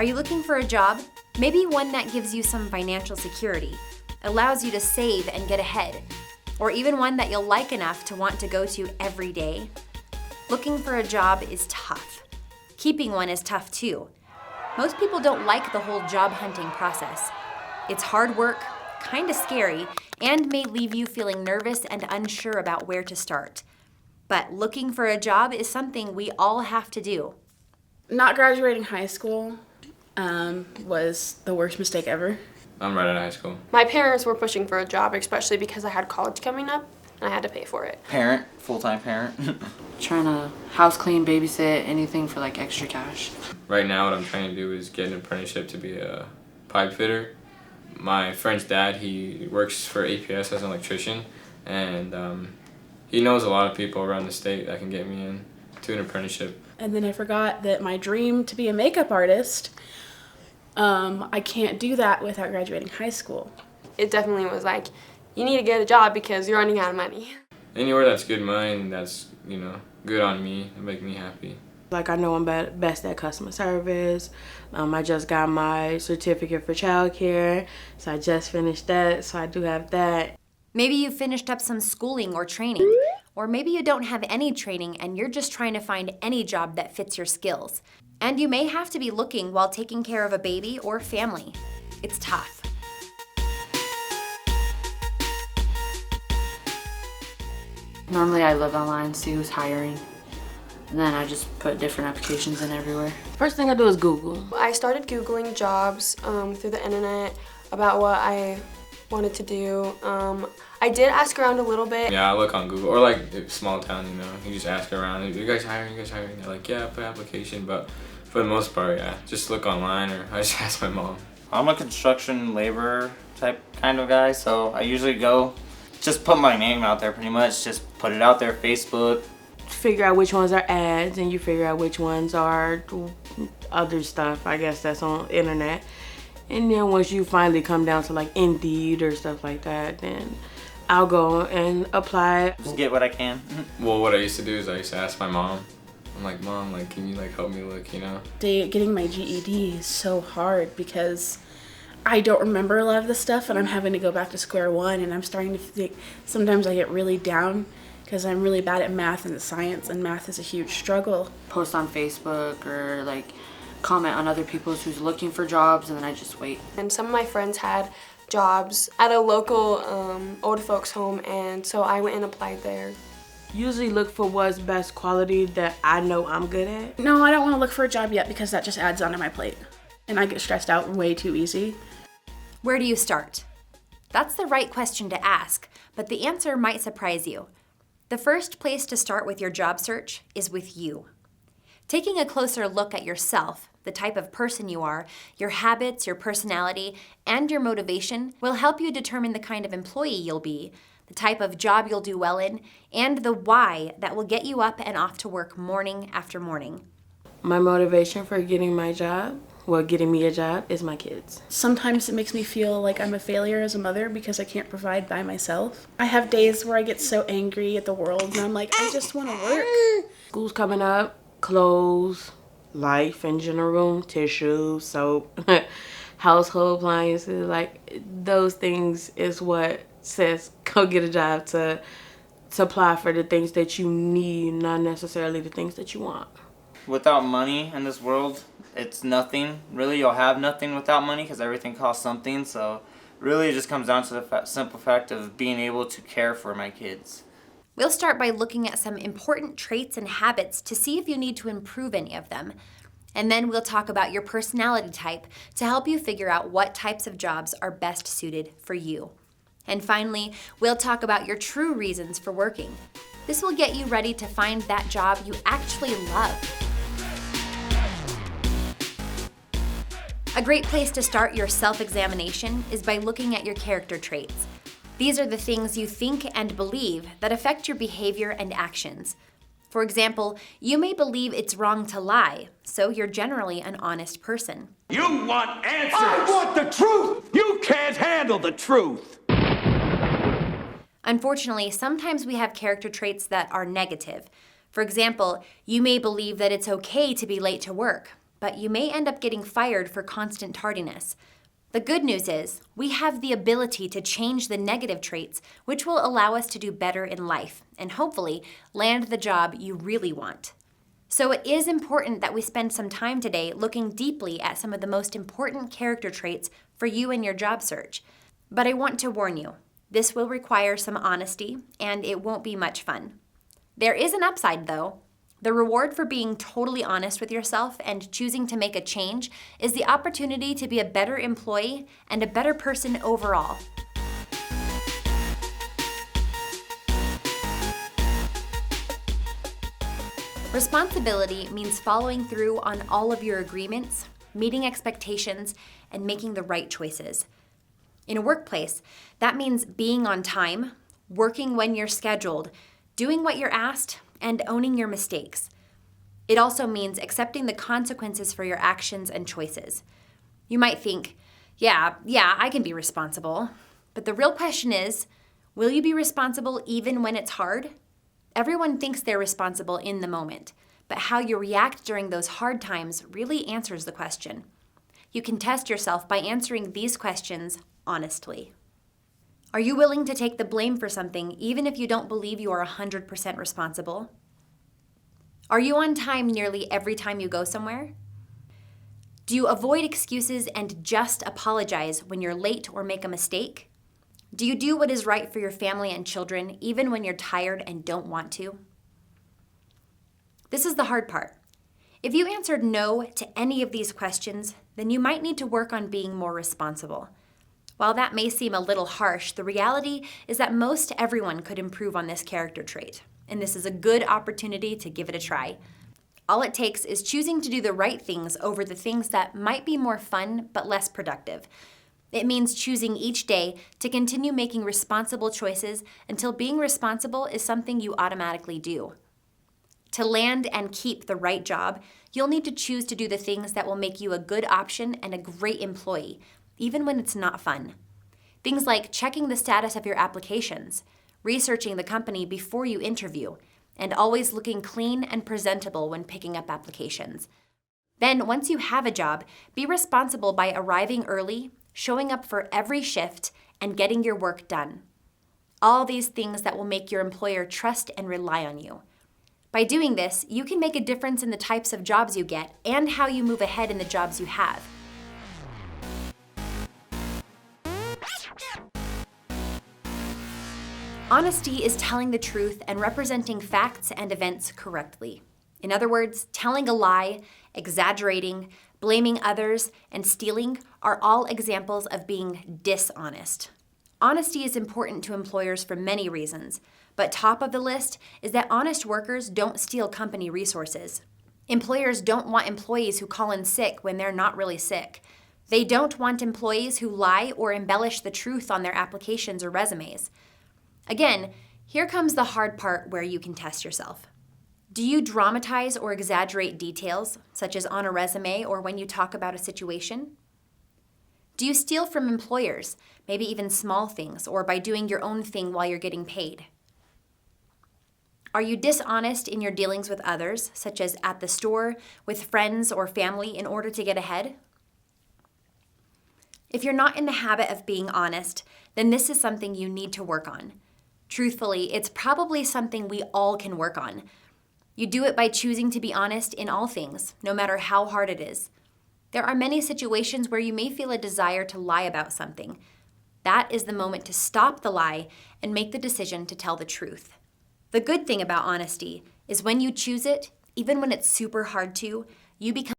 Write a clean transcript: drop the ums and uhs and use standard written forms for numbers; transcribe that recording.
Are you looking for a job? Maybe one that gives you some financial security, allows you to save and get ahead, or even one that you'll like enough to want to go to every day. Looking for a job is tough. Keeping one is tough too. Most people don't like the whole job hunting process. It's hard work, kinda scary, and may leave you feeling nervous and unsure about where to start. But looking for a job is something we all have to do. Not graduating high school was the worst mistake ever. I'm right out of high school. My parents were pushing for a job, especially because I had college coming up and I had to pay for it. Parent, full-time parent. Trying to house clean, babysit, anything for like extra cash. Right now what I'm trying to do is get an apprenticeship to be a pipe fitter. My friend's dad, he works for APS as an electrician, and he knows a lot of people around the state that can get me in to an apprenticeship. And then I forgot that my dream to be a makeup artist, I can't do that without graduating high school. It definitely was like, you need to get a job because you're running out of money. Anywhere that's good money, that's, good on me, and make me happy. Like, I know I'm best at customer service. I just got my certificate for childcare, so I just finished that, so I do have that. Maybe you finished up some schooling or training, or maybe you don't have any training and you're just trying to find any job that fits your skills. And you may have to be looking while taking care of a baby or family. It's tough. Normally I look online, see who's hiring, and then I just put different applications in everywhere. First thing I do is Google. I started Googling jobs through the internet about what I wanted to do. I did ask around a little bit. Yeah, I look on Google, or like small town, you just ask around, you guys hiring? They're like, yeah, put application, but for the most part, yeah, just look online, or I just ask my mom. I'm a construction laborer type kind of guy, so I usually go, just put my name out there pretty much, just put it out there, Facebook. Figure out which ones are ads, and you figure out which ones are other stuff, I guess that's on the internet. And then once you finally come down to like Indeed or stuff like that, then I'll go and apply. Just get what I can. Well, what I used to do is I used to ask my mom. I'm like, Mom, can you help me look, Getting my GED is so hard because I don't remember a lot of the stuff and I'm having to go back to square one, and I'm starting to think sometimes I get really down because I'm really bad at math and science, and math is a huge struggle. Post on Facebook or comment on other people's who's looking for jobs, and then I just wait. And some of my friends had jobs at a local old folks home, and so I went and applied there. Usually look for what's best quality that I know I'm good at. No, I don't want to look for a job yet because that just adds onto my plate, and I get stressed out way too easy. Where do you start? That's the right question to ask, but the answer might surprise you. The first place to start with your job search is with you. Taking a closer look at yourself, the type of person you are, your habits, your personality, and your motivation will help you determine the kind of employee you'll be, the type of job you'll do well in, and the why that will get you up and off to work morning after morning. My motivation for getting me a job is my kids. Sometimes it makes me feel like I'm a failure as a mother because I can't provide by myself. I have days where I get so angry at the world and I'm like, I just want to work. School's coming up, clothes, life in general, tissue, soap, household appliances, those things is what says go get a job to apply for the things that you need, not necessarily the things that you want. Without money in this world, it's nothing. Really, you'll have nothing without money because everything costs something. So really it just comes down to the simple fact of being able to care for my kids. We'll start by looking at some important traits and habits to see if you need to improve any of them. And then we'll talk about your personality type to help you figure out what types of jobs are best suited for you. And finally, we'll talk about your true reasons for working. This will get you ready to find that job you actually love. A great place to start your self-examination is by looking at your character traits. These are the things you think and believe that affect your behavior and actions. For example, you may believe it's wrong to lie, so you're generally an honest person. You want answers! I want the truth! You can't handle the truth! Unfortunately, sometimes we have character traits that are negative. For example, you may believe that it's okay to be late to work, but you may end up getting fired for constant tardiness. The good news is, we have the ability to change the negative traits, which will allow us to do better in life and hopefully land the job you really want. So it is important that we spend some time today looking deeply at some of the most important character traits for you in your job search. But I want to warn you, this will require some honesty and it won't be much fun. There is an upside though. The reward for being totally honest with yourself and choosing to make a change is the opportunity to be a better employee and a better person overall. Responsibility means following through on all of your agreements, meeting expectations, and making the right choices. In a workplace, that means being on time, working when you're scheduled, doing what you're asked, and owning your mistakes. It also means accepting the consequences for your actions and choices. You might think, yeah, I can be responsible. But the real question is, will you be responsible even when it's hard? Everyone thinks they're responsible in the moment, but how you react during those hard times really answers the question. You can test yourself by answering these questions honestly. Are you willing to take the blame for something even if you don't believe you are 100% responsible? Are you on time nearly every time you go somewhere? Do you avoid excuses and just apologize when you're late or make a mistake? Do you do what is right for your family and children even when you're tired and don't want to? This is the hard part. If you answered no to any of these questions, then you might need to work on being more responsible. While that may seem a little harsh, the reality is that most everyone could improve on this character trait, and this is a good opportunity to give it a try. All it takes is choosing to do the right things over the things that might be more fun but less productive. It means choosing each day to continue making responsible choices until being responsible is something you automatically do. To land and keep the right job, you'll need to choose to do the things that will make you a good option and a great employee, even when it's not fun. Things like checking the status of your applications, researching the company before you interview, and always looking clean and presentable when picking up applications. Then, once you have a job, be responsible by arriving early, showing up for every shift, and getting your work done. All these things that will make your employer trust and rely on you. By doing this, you can make a difference in the types of jobs you get and how you move ahead in the jobs you have. Honesty is telling the truth and representing facts and events correctly. In other words, telling a lie, exaggerating, blaming others, and stealing are all examples of being dishonest. Honesty is important to employers for many reasons, but top of the list is that honest workers don't steal company resources. Employers don't want employees who call in sick when they're not really sick. They don't want employees who lie or embellish the truth on their applications or resumes. Again, here comes the hard part where you can test yourself. Do you dramatize or exaggerate details, such as on a resume or when you talk about a situation? Do you steal from employers, maybe even small things, or by doing your own thing while you're getting paid? Are you dishonest in your dealings with others, such as at the store, with friends or family, in order to get ahead? If you're not in the habit of being honest, then this is something you need to work on. Truthfully, it's probably something we all can work on. You do it by choosing to be honest in all things, no matter how hard it is. There are many situations where you may feel a desire to lie about something. That is the moment to stop the lie and make the decision to tell the truth. The good thing about honesty is when you choose it, even when it's super hard to, you become